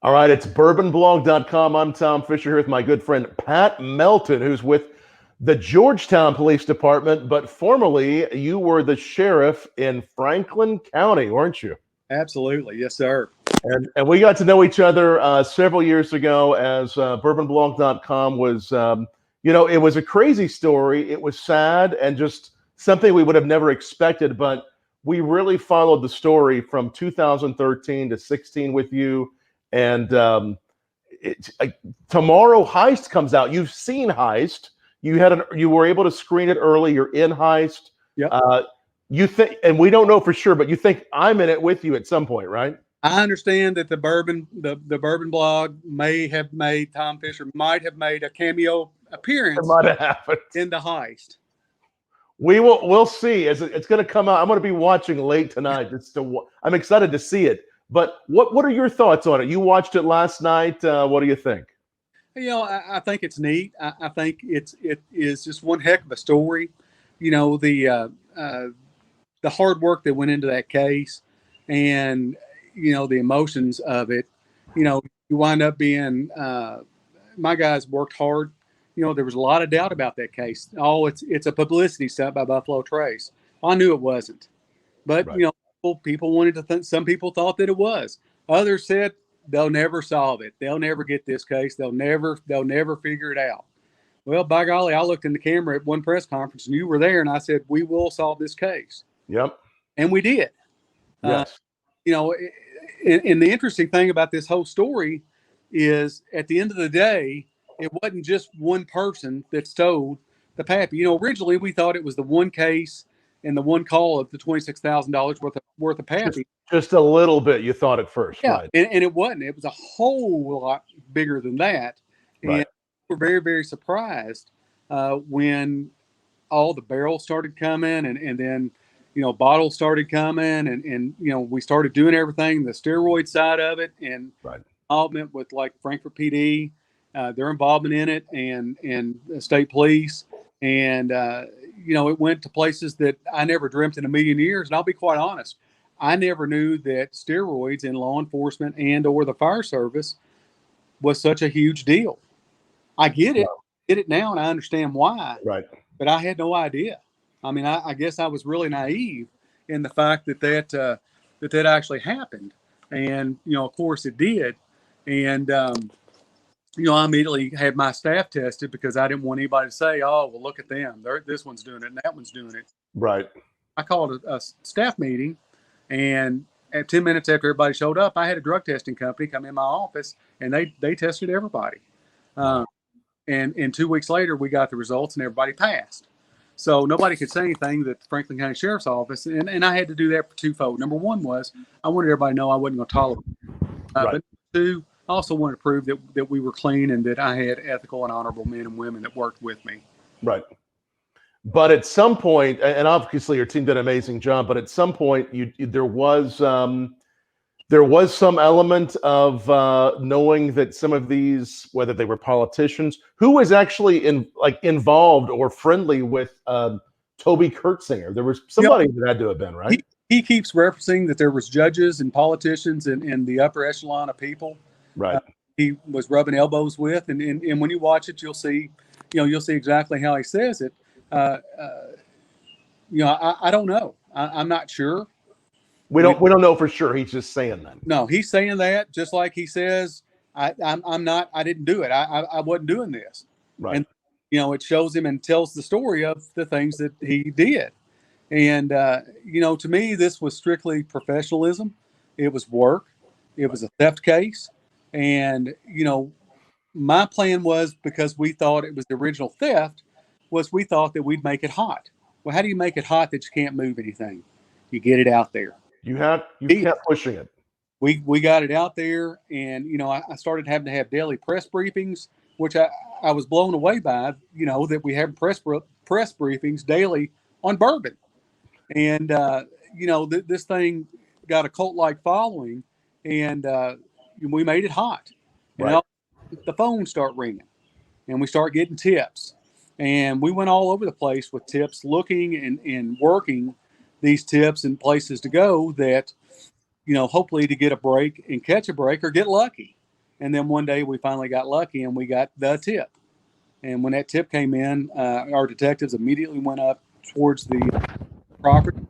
All right, it's BourbonBlog.com. I'm Tom Fischer here with my good friend Pat Melton, who's with the Georgetown Police Department, but formerly you were the sheriff in Franklin County, weren't you? Absolutely. Yes, sir. And we got to know each other several years ago as BourbonBlog.com was, it was a crazy story. It was sad and just something we would have never expected, but we really followed the story from 2013 to 16 with you. And tomorrow Heist comes out. You've seen Heist. You were able to screen it early. You're in Heist. Yep. You think, and we don't know for sure, but you think I'm in it with you at some point, right? I understand that the Bourbon Blog may have made Tom Fischer might have made a cameo appearance in the Heist. We'll see. It's going to come out. I'm going to be watching late tonight. I'm excited to see it. But what are your thoughts on it? You watched it last night. What do you think? I think it's neat. I think it is just one heck of a story. The hard work that went into that case, and the emotions of it. You wind up being. My guys worked hard. There was a lot of doubt about that case. Oh, it's a publicity stunt by Buffalo Trace. I knew it wasn't, but right. People wanted to think. Some people thought that it was. Others said they'll never solve it. They'll never get this case. They'll never figure it out. Well, by golly, I looked in the camera at one press conference, and you were there, and I said, "We will solve this case." Yep. And we did. Yes. And the interesting thing about this whole story is, at the end of the day, it wasn't just one person that stole the Pappy. Originally we thought it was the one case and the one call of the $26,000 worth of Pappy. Just a little bit, you thought at first, yeah, right? And it wasn't. It was a whole lot bigger than that. Right. And we're very, very surprised when all the barrels started coming, and then bottles started coming, and we started doing everything, the steroid side of it, and right. involvement with like Frankfort PD, their involvement in it, and state police, and it went to places that I never dreamt in a million years. And I'll be quite honest, I never knew that steroids in law enforcement and or the fire service was such a huge deal. I get it, get it now, and I understand why. Right. But I had no idea. I mean, I guess I was really naive in the fact that actually happened, and of course it did. And I immediately had my staff tested because I didn't want anybody to say, "Oh, well, look at them. This one's doing it and that one's doing it." Right. I called a staff meeting, and at 10 minutes after everybody showed up, I had a drug testing company come in my office, and they tested everybody. And 2 weeks later, we got the results, and everybody passed. So nobody could say anything that the Franklin County Sheriff's Office, and I had to do that for twofold. Number one was I wanted everybody to know I wasn't going to tolerate it. Right. But two, I also wanted to prove that we were clean and that I had ethical and honorable men and women that worked with me. Right. But at some point, and obviously your team did an amazing job, but at some point there was some element of knowing that some of these, whether they were politicians, who was actually involved or friendly with Toby Curtsinger. There was somebody that had to have been, right? He keeps referencing that there was judges and politicians and the upper echelon of people. Right. He was rubbing elbows with, and when you watch it, you'll see exactly how he says it. I don't know. I'm not sure. We don't know for sure. He's just saying that. No, he's saying that just like he says, I didn't do it. I wasn't doing this. Right. And it shows him and tells the story of the things that he did. And to me, this was strictly professionalism. It was work. It was a theft case. And my plan was, because we thought it was the original theft, was we thought that we'd make it hot. Well, how do you make it hot that you can't move anything? You get it out there. You kept pushing it. We got it out there, and I started having to have daily press briefings, which I was blown away by. That we have press briefings daily on bourbon, and this thing got a cult-like following, and we made it hot. Right. And the phones start ringing, and we start getting tips, and we went all over the place with tips, looking and working these tips and places to go that, hopefully to get a break and catch a break or get lucky. And then one day we finally got lucky and we got the tip. And when that tip came in, our detectives immediately went up towards the property,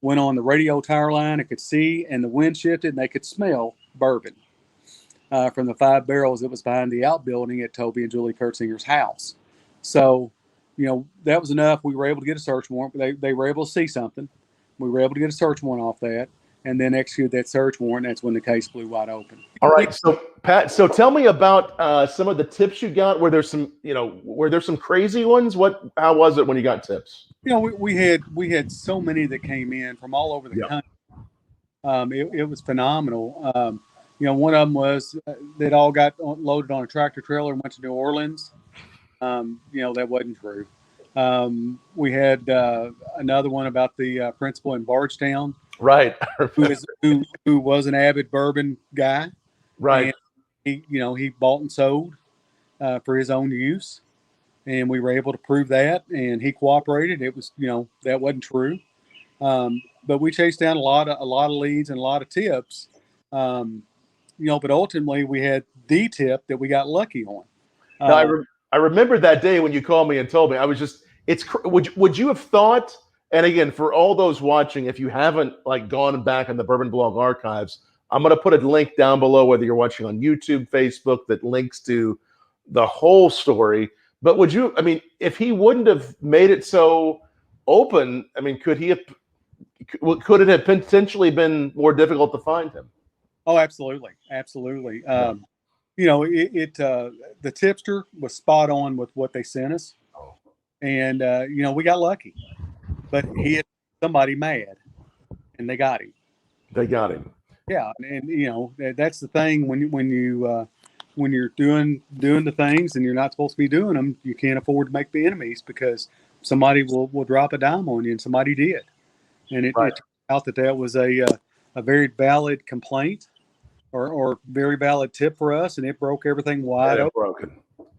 went on the radio tower line and could see, and the wind shifted and they could smell bourbon from the 5 barrels that was behind the outbuilding at Toby and Julie Curtsinger's house. So, that was enough. We were able to get a search warrant. They were able to see something. We were able to get a search warrant off that and then execute that search warrant. That's when the case blew wide open. All right. So Pat, tell me about some of the tips you got. Were there some crazy ones? How was it when you got tips? We had so many that came in from all over the country. It was phenomenal. One of them was that all got loaded on a tractor trailer and went to New Orleans. That wasn't true. We had another one about the principal in Bardstown, right? who was an avid bourbon guy, right? And he bought and sold for his own use, and we were able to prove that, and he cooperated. It was that wasn't true, but we chased down a lot of leads and a lot of tips, but ultimately we had the tip that we got lucky on. Now, I remember that day when you called me and told me. I was just, would you have thought, and again, for all those watching, if you haven't gone back in the Bourbon Blog archives, I'm going to put a link down below, whether you're watching on YouTube, Facebook, that links to the whole story. But if he wouldn't have made it so open, could it have potentially been more difficult to find him? Oh, absolutely. Absolutely. The tipster was spot on with what they sent us. And, we got lucky, but he had somebody mad and they got him. Yeah. And that's the thing when you're doing the things and you're not supposed to be doing them, you can't afford to make the enemies because somebody will drop a dime on you, and somebody did. And it turned out that was a very valid complaint. Or very valid tip for us, and it broke everything wide open. Broken.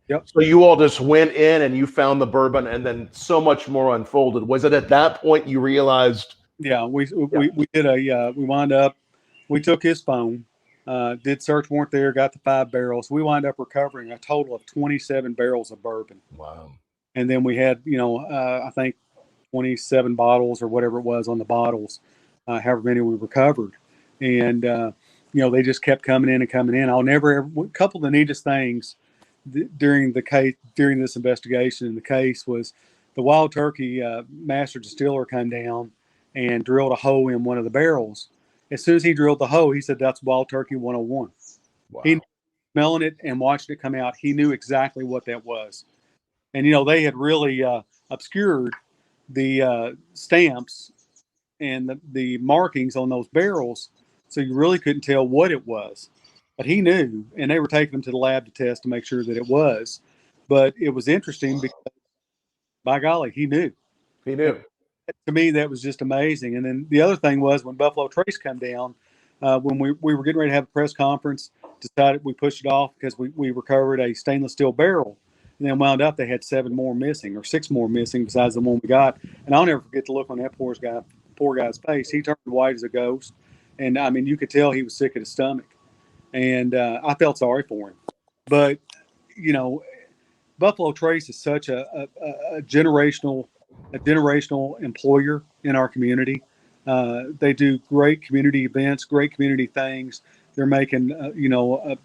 Yep. So you all just went in and you found the bourbon, and then so much more unfolded. Was it at that point you realized? Yeah, we did we wound up. We took his phone, did search warrant there, got the 5 barrels. We wound up recovering a total of 27 barrels of bourbon. Wow. And then we had I think 27 bottles or whatever it was on the bottles, however many we recovered, and. They just kept coming in. I'll never ever. A couple of the neatest things during this investigation in the case was the Wild Turkey master distiller came down and drilled a hole in one of the barrels. As soon as he drilled the hole, he said, "That's Wild Turkey 101." Wow. He smelling it and watching it come out. He knew exactly what that was. And they had really obscured the stamps and the markings on those barrels. So you really couldn't tell what it was, but he knew, and they were taking him to the lab to test to make sure that it was. But it was interesting because, by golly, he knew. He knew. And to me, that was just amazing. And then the other thing was when Buffalo Trace came down, when we were getting ready to have a press conference, decided we pushed it off because we recovered a stainless steel barrel. And then wound up they had 7 more missing or 6 more missing besides the one we got. And I'll never forget the look on that poor guy's face. He turned white as a ghost. And you could tell he was sick at his stomach, and I felt sorry for him. But Buffalo Trace is such a generational employer in our community. They do great community events, great community things. They're making a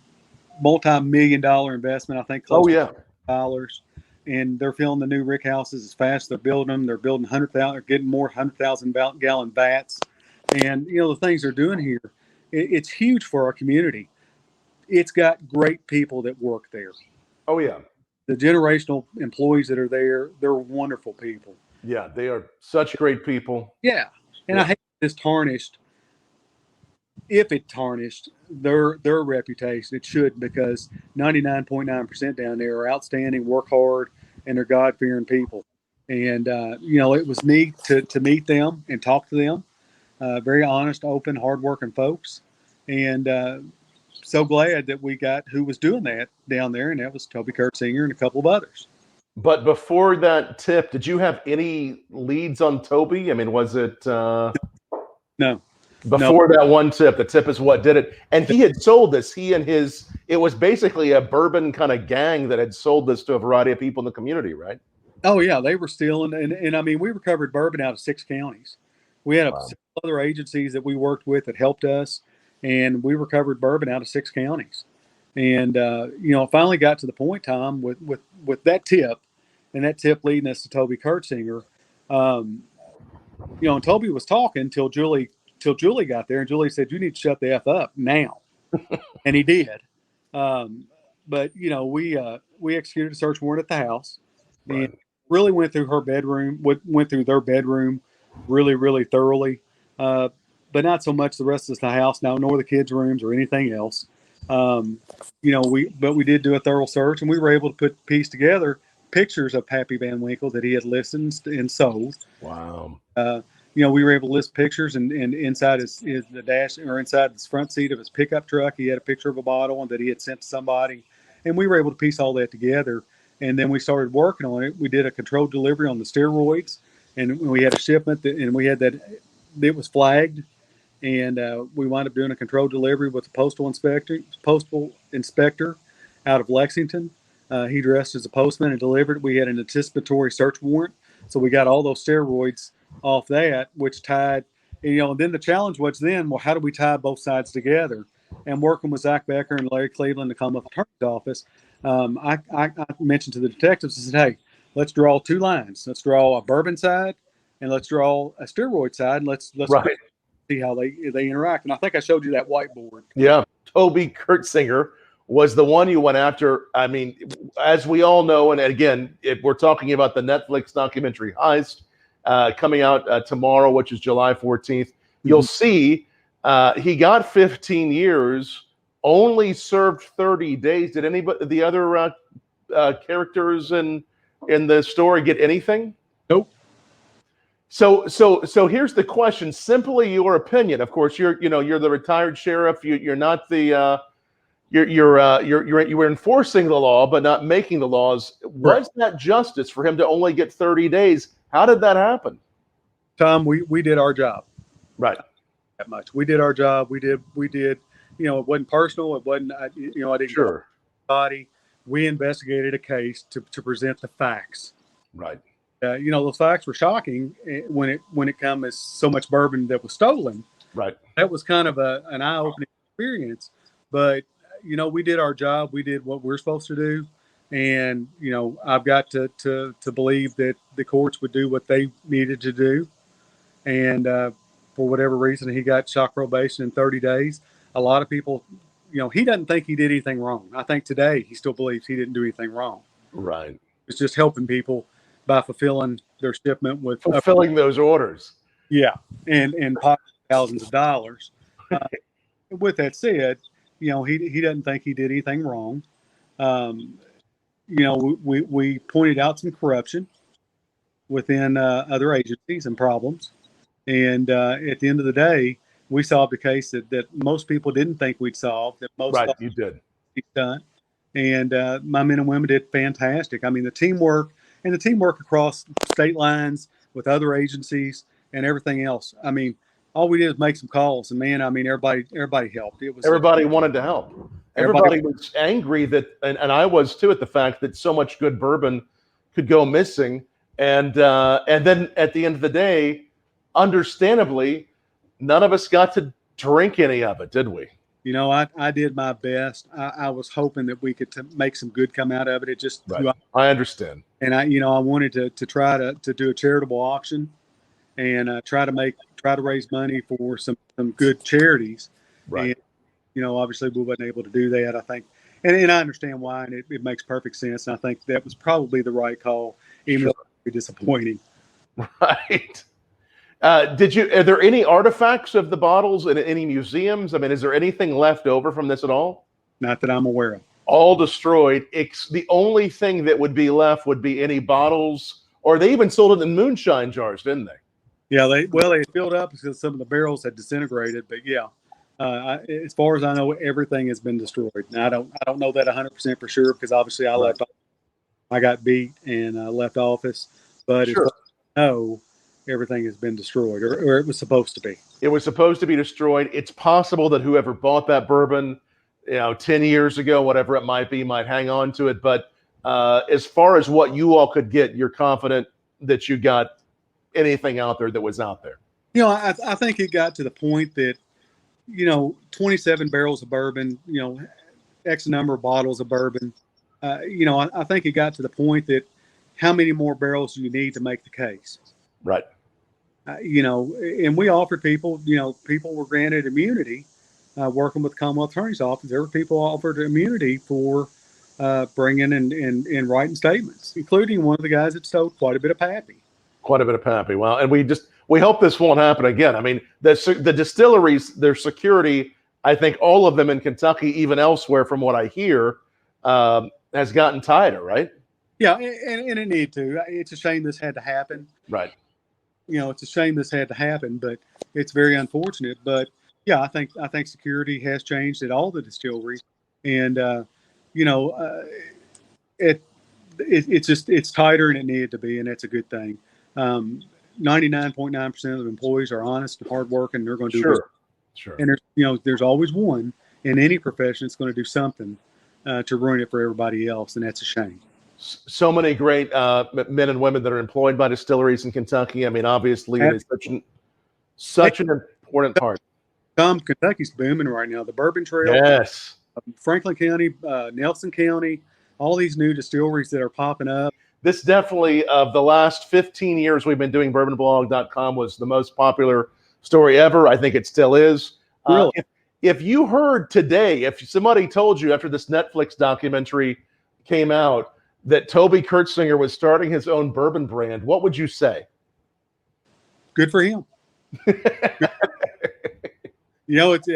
multi-million-dollar investment. I think close to dollars, and they're filling the new rick houses as fast as they're building them. They're building 100,000, or getting more 100,000-gallon vats. And, the things they're doing here, it's huge for our community. It's got great people that work there. Oh, yeah. The generational employees that are there, they're wonderful people. Yeah, they are such great people. Yeah. And I hate this tarnished. If it tarnished their reputation, it should, because 99.9% down there are outstanding, work hard, and they're God-fearing people. And, it was neat to meet them and talk to them. Very honest, open, hardworking folks. And so glad that we got who was doing that down there, and that was Toby Curtsinger and a couple of others. But before that tip, did you have any leads on Toby? Was it? No. Before that one tip, the tip is what did it. And he had sold this. It was basically a bourbon kind of gang that had sold this to a variety of people in the community, right? Oh yeah, they were stealing, and I mean, we recovered bourbon out of 6 counties. We had Wow. other agencies that we worked with that helped us, and we recovered bourbon out of 6 counties. And it finally got to the point, Tom, with that tip, and that tip leading us to Toby Curtsinger. And Toby was talking till Julie got there, and Julie said, "You need to shut the F up now," and he did. But we executed a search warrant at the house, and Right. really went through her bedroom, went through their bedroom, really, really thoroughly. But not so much the rest of the house, now, nor the kids' rooms or anything else. We did do a thorough search, and we were able to piece together pictures of Pappy Van Winkle that he had listed and sold. Wow. We were able to list pictures, and inside the dash, or inside the front seat of his pickup truck, he had a picture of a bottle that he had sent to somebody, and we were able to piece all that together. And then we started working on it. We did a controlled delivery on the steroids, and we had a shipment and we had that it was flagged, and we wound up doing a controlled delivery with the postal inspector out of Lexington. He dressed as a postman and delivered. We had an anticipatory search warrant, so we got all those steroids off that, which tied. And then the challenge was well, how do we tie both sides together? And working with Zach Becker and Larry Cleveland to come up with the attorney's office, I mentioned to the detectives, I said, hey, let's draw 2 lines. Let's draw a bourbon side, and let's draw a steroid side, and let's Right. see how they interact. And I think I showed you that whiteboard. Yeah. Toby Curtsinger was the one you went after. I mean, as we all know, and again, if we're talking about the Netflix documentary Heist coming out tomorrow, which is July 14th, you'll see he got 15 years, only served 30 days. Did anybody, the other characters in the story, get anything? Nope. So here's the question. Simply your opinion. Of course, you're the retired sheriff. You're not the you were enforcing the law, but not making the laws. Was that justice for him to only get 30 days? How did that happen? Tom, we did our job. Right. That much. We did our job. We did. It wasn't personal. It wasn't. I didn't. Sure. Body. We investigated a case to present the facts. Right. Those facts were shocking when it comes as so much bourbon that was stolen. Right. That was kind of an eye-opening experience. But we did our job. We did what we're supposed to do, and I've got to believe that the courts would do what they needed to do, and for whatever reason, he got shock probation in 30 days. A lot of people, he doesn't think he did anything wrong. I think today he still believes he didn't do anything wrong. Right. It's just helping people by fulfilling their shipment with fulfilling those orders. Yeah, and thousands of dollars. With that said, he doesn't think he did anything wrong. We pointed out some corruption within other agencies and problems, and at the end of the day, we solved a case that most people didn't think we'd solve. That most right, you did. Done, and my men and women did fantastic. I mean, the teamwork across state lines with other agencies and everything else. I mean, all we did was make some calls, and man, I mean, everybody helped. It was everybody wanted to help. Everybody was angry that, and I was too, at the fact that so much good bourbon could go missing, and then at the end of the day, understandably, none of us got to drink any of it, did we? I did my best. I was hoping that we could make some good come out of it. It just, right. I understand. And I wanted to try to do a charitable auction and try to raise money for some good charities. Right. And, obviously we wasn't able to do that, I think. And I understand why, and it makes perfect sense. And I think that was probably the right call, even though it was disappointing. Right. Are there any artifacts of the bottles in any museums? I mean, is there anything left over from this at all? Not that I'm aware of. All destroyed. The only thing that would be left would be any bottles, or they even sold it in moonshine jars, didn't they? Yeah, they filled up because some of the barrels had disintegrated. But yeah, as far as I know, everything has been destroyed. Now, I don't know that 100% for sure because obviously I got beat and left office. But sure. as far as I know, everything has been destroyed, or it was supposed to be. It was supposed to be destroyed. It's possible that whoever bought that bourbon, 10 years ago, whatever it might be, might hang on to it. But as far as what you all could get, you're confident that you got anything out there that was out there. I think it got to the point that, 27 barrels of bourbon, X number of bottles of bourbon. I think it got to the point that how many more barrels do you need to make the case? Right. And we offered people, people were granted immunity working with the Commonwealth Attorney's Office. There were people offered immunity for bringing and writing statements, including one of the guys that stole quite a bit of Pappy. Quite a bit of Pappy. Well, and we hope this won't happen again. I mean, the distilleries, their security, I think all of them in Kentucky, even elsewhere from what I hear, has gotten tighter, right? Yeah, and it needed to. It's a shame this had to happen. Right. It's a shame this had to happen, but it's very unfortunate. But yeah, I think security has changed at all the distilleries, and it's tighter and it needed to be, and that's a good thing. 99.9% of employees are honest and hardworking. They're going to do sure. And there's always one in any profession that's going to do something to ruin it for everybody else, and that's a shame. So many great men and women that are employed by distilleries in Kentucky. I mean, obviously, it is such an important part. Kentucky's booming right now. The Bourbon Trail, yes, Franklin County, Nelson County, all these new distilleries that are popping up. This definitely, of the last 15 years we've been doing BourbonBlog.com, was the most popular story ever. I think it still is. Really? If you heard today, if somebody told you after this Netflix documentary came out that Toby Curtsinger was starting his own bourbon brand, what would you say? Good for him. It's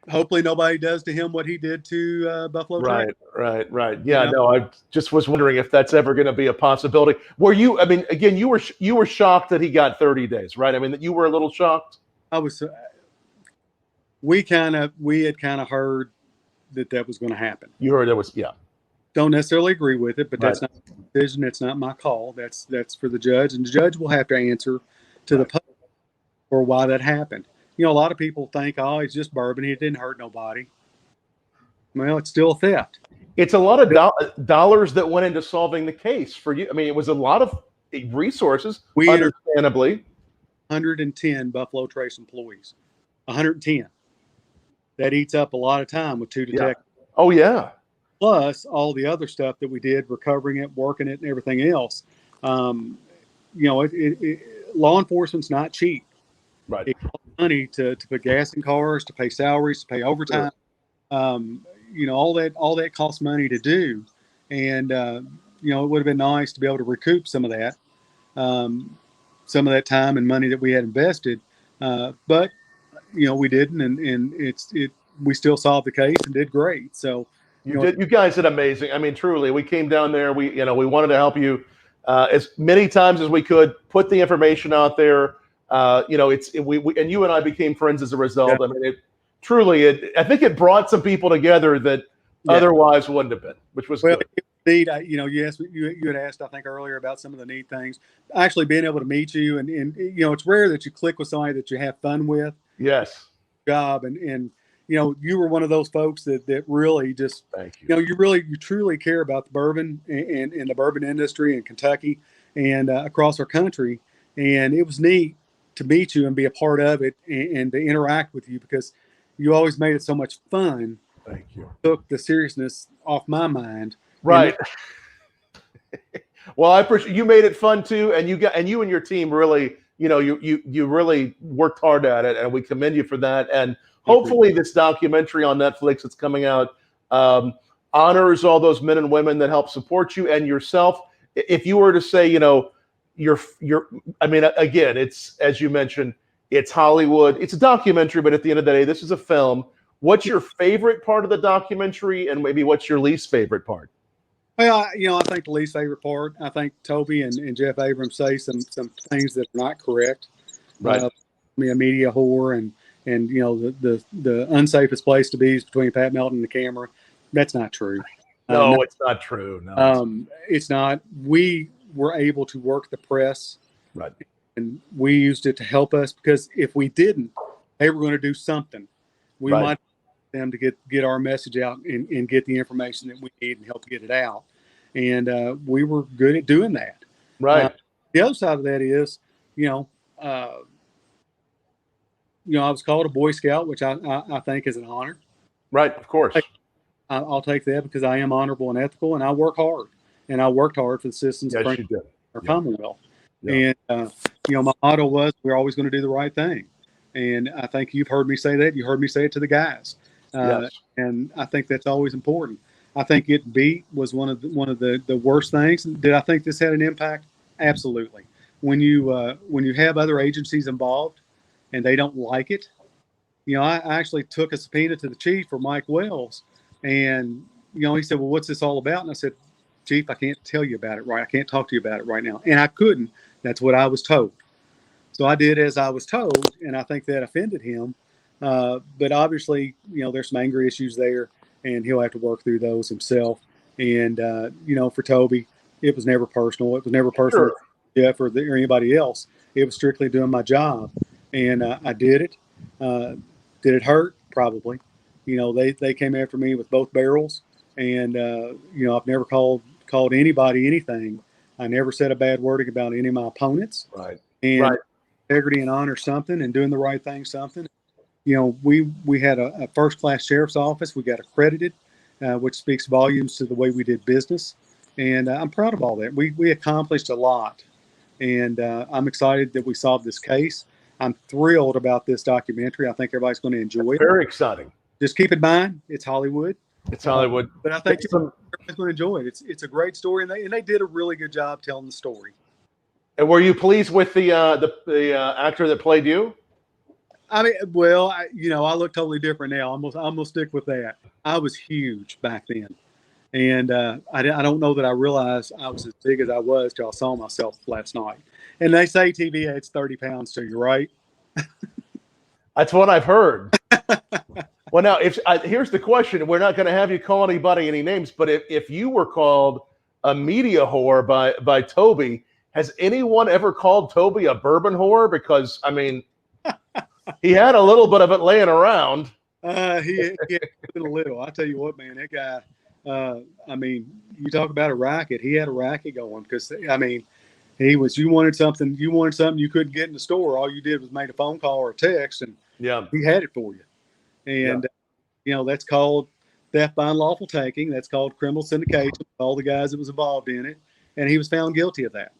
hopefully nobody does to him what he did to Buffalo Trace. Right. Yeah, no, I just was wondering if that's ever going to be a possibility. Were you? I mean, again, you were shocked that he got 30 days, right? I mean, that you were a little shocked. I was. We had kind of heard that was going to happen. You heard that was, yeah. Don't necessarily agree with it, but that's not my decision. It's not my call. That's for the judge, and the judge will have to answer to the public for why that happened. A lot of people think, oh, it's just bourbon. It didn't hurt nobody. Well, it's still a theft. It's a lot of dollars that went into solving the case for you. I mean, it was a lot of resources, understandably. 110 Buffalo Trace employees. 110. That eats up a lot of time with 2 detectives. Yeah. Oh, yeah. Plus all the other stuff that we did, recovering it, working it, and everything else. Law enforcement's not cheap. Right. It costs money to put gas in cars, to pay salaries, to pay overtime. Sure. All that costs money to do. And, it would have been nice to be able to recoup some of that time and money that we had invested. But, we didn't, and we still solved the case and did great. So, you guys did amazing. I mean, truly, we came down there. We wanted to help you as many times as we could, put the information out there. And you and I became friends as a result. Yeah. I mean, I think it brought some people together that otherwise wouldn't have been, which was good. Indeed, you had asked, I think, earlier about some of the neat things. Actually being able to meet you, and it's rare that you click with somebody that you have fun with. Yes. Job and you were one of those folks that really just, thank you. You truly care about the bourbon and the bourbon industry in Kentucky and across our country. And it was neat to meet you and be a part of it and to interact with you, because you always made it so much fun. Thank you. Took the seriousness off my mind. Right. Well, I appreciate you made it fun too, and you and your team really, you really worked hard at it, and we commend you for that. And hopefully this documentary on Netflix that's coming out honors all those men and women that help support you and yourself. If you were to say, I mean, again, it's, as you mentioned, it's Hollywood. It's a documentary, but at the end of the day, this is a film. What's your favorite part of the documentary, and maybe what's your least favorite part? Well, I think the least favorite part, I think Toby and Jeff Abrams say some things that are not correct. Right. A media whore and the unsafest place to be is between Pat Melton and the camera. That's not true. No, it's not true. No, it's not. We were able to work the press, right, we used it to help us, because if we didn't, they were going to do something. We Right. might them to get our message out and get the information that we need and help get it out. And we were good at doing that. Right. The other side of that is, I was called a Boy Scout, which I think is an honor. Right. Of course. I'll take that because I am honorable and ethical, and I work hard. And I worked hard for the citizens of Yes, you did. our Commonwealth. Yeah. And, my motto was, we're always going to do the right thing. And I think you've heard me say that. You heard me say it to the guys. Yes. And I think that's always important. I think getting beat was one of the worst things. Did I think this had an impact? Absolutely. When you have other agencies involved and they don't like it, I actually took a subpoena to the chief for Mike Wells, and he said, "Well, what's this all about?" And I said, "Chief, I can't tell you about it right. I can't talk to you about it right now." And I couldn't. That's what I was told. So I did as I was told, and I think that offended him. But obviously, there's some anger issues there, and he'll have to work through those himself. And, for Toby, it was never personal. It was never personal Sure. for Jeff or anybody else. It was strictly doing my job. And I did it. Did it hurt? Probably. They came after me with both barrels. And, I've never called anybody anything. I never said a bad word about any of my opponents. Right. And Right. integrity and honor something, and doing the right thing something. We had a first-class sheriff's office. We got accredited, which speaks volumes to the way we did business. And I'm proud of all that. We accomplished a lot. And I'm excited that we solved this case. I'm thrilled about this documentary. I think everybody's going to enjoy it. Very exciting. Just keep in mind, it's Hollywood. It's Hollywood. But I think everybody's going to enjoy it. It's a great story, and they did a really good job telling the story. And were you pleased with the actor that played you? I mean, well, I look totally different now. I'm gonna stick with that. I was huge back then, and I don't know that I realized I was as big as I was till I saw myself last night. And they say TV adds 30 pounds to you, right? That's what I've heard. Well, now, here's the question. We're not going to have you call anybody any names, but if you were called a media whore by Toby, has anyone ever called Toby a bourbon whore? Because, I mean, he had a little bit of it laying around. He had a little. I tell you what, man, that guy. I mean, you talk about a racket. He had a racket going because, I mean, you wanted something you couldn't get in the store. All you did was make a phone call or a text, and he had it for you. And that's called theft by unlawful taking. That's called criminal syndication. All the guys that was involved in it, and he was found guilty of that.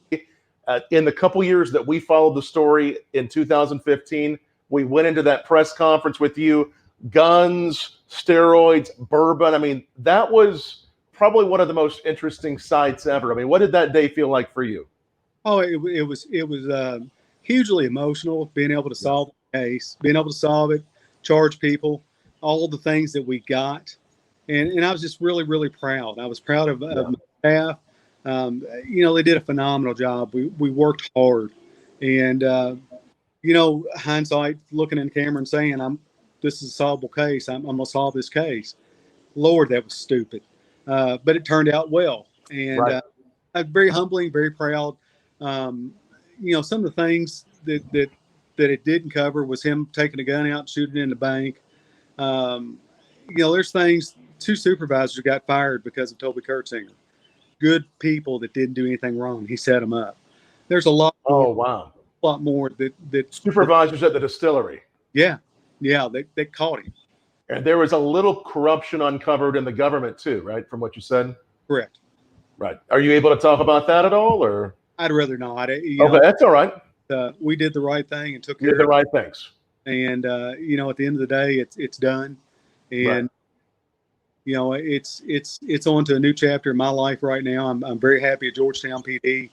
In the couple years that we followed the story in 2015, we went into that press conference with you. Guns, steroids, bourbon. I mean, that was probably one of the most interesting sights ever. I mean, what did that day feel like for you? Oh, it was hugely emotional, being able to solve the case, being able to solve it, charge people, all the things that we got. And I was just really, really proud. I was proud of my staff. They did a phenomenal job. We worked hard. And, hindsight, looking in the camera and saying, this is a solvable case. I'm going to solve this case. Lord, that was stupid. But it turned out well. And very humbling, very proud. Some of the things that it didn't cover was him taking a gun out and shooting it in the bank. There's things. 2 supervisors got fired because of Toby Curtsinger. Good people that didn't do anything wrong. He set them up. There's a lot. Oh, wow. A lot more that supervisors at the distillery. Yeah, they caught him. And there was a little corruption uncovered in the government too, right? From what you said. Correct. Right. Are you able to talk about that at all, or? I'd rather not. That's all right. We did the right thing and took care of the right things. And at the end of the day, it's done. And it's on to a new chapter in my life right now. I'm very happy at Georgetown PD.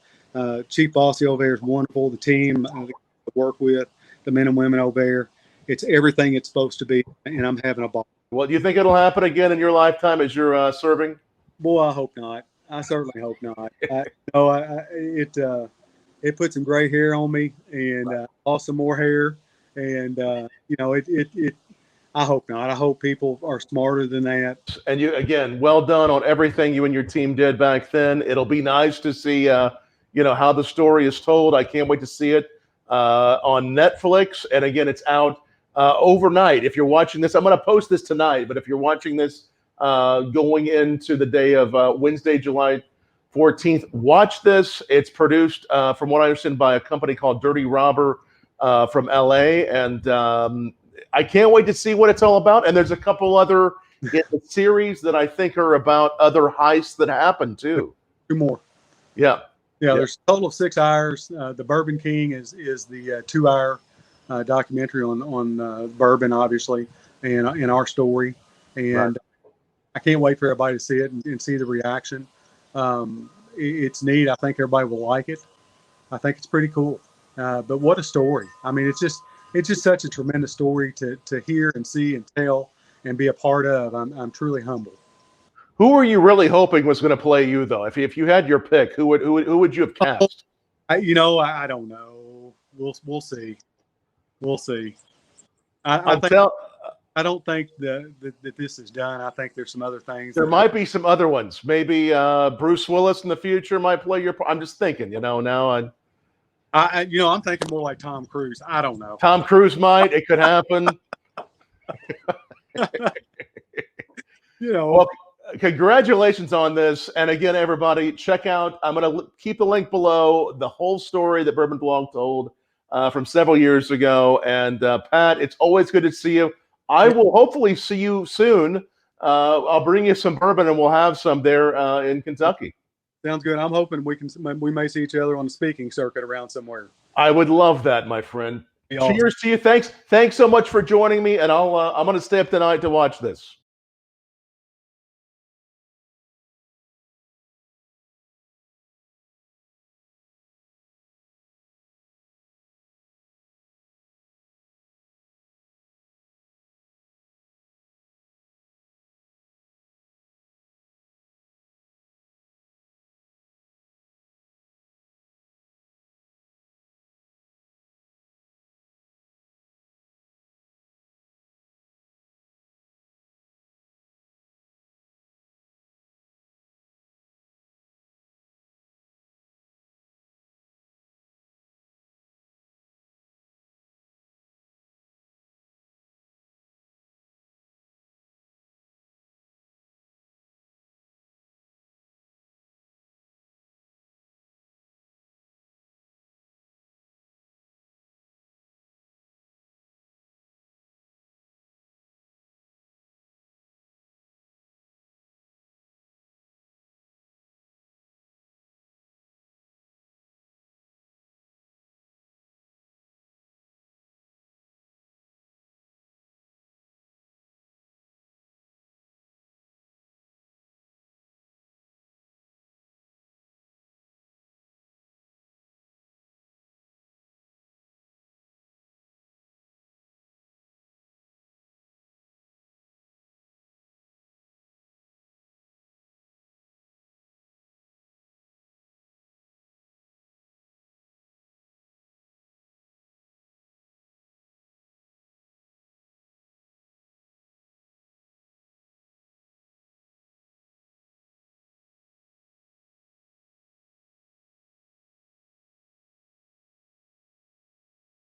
Chief Bossy over there is wonderful. The team I work with, the men and women over there, it's everything it's supposed to be, and I'm having a ball. Well, do you think it'll happen again in your lifetime as you're serving? Boy, I hope not. I certainly hope not. It put some gray hair on me, and lost some more hair, and I hope not. I hope people are smarter than that. And you, again, well done on everything you and your team did back then. It'll be nice to see how the story is told. I can't wait to see it. on Netflix. And again, it's out overnight. If you're watching this, I'm going to post this tonight, but if you're watching this going into the day of Wednesday, July 14th, watch this. It's produced, from what I understand, by a company called Dirty Robber from LA. And I can't wait to see what it's all about. And there's a couple other in the series that I think are about other heists that happen too. 2 more. Yeah. There's a total of 6 hours. The Bourbon King is the 2-hour documentary on bourbon, obviously, and in our story. And Right. I can't wait for everybody to see it and see the reaction. It's neat. I think everybody will like it. I think it's pretty cool. But what a story! I mean, it's just such a tremendous story to hear and see and tell and be a part of. I'm truly humbled. Who were you really hoping was going to play you, though? If you had your pick, who would you have cast? I don't know. We'll see. We'll see. I don't think that this is done. I think there's some other things. There might be some other ones. Maybe Bruce Willis in the future might play your part. I'm just thinking, now I'm thinking more like Tom Cruise. I don't know. Tom Cruise might. It could happen. Well, congratulations on this. And again, everybody, check out, I'm going to keep the link below, the whole story that Bourbon Blog told from several years ago. And Pat, it's always good to see you. I will hopefully see you soon. I'll bring you some bourbon and we'll have some there in Kentucky. Sounds good. I'm hoping we may see each other on the speaking circuit around somewhere. I would love that, my friend. Awesome. Cheers to you. Thanks so much for joining me. And I'm going to stay up tonight to watch this.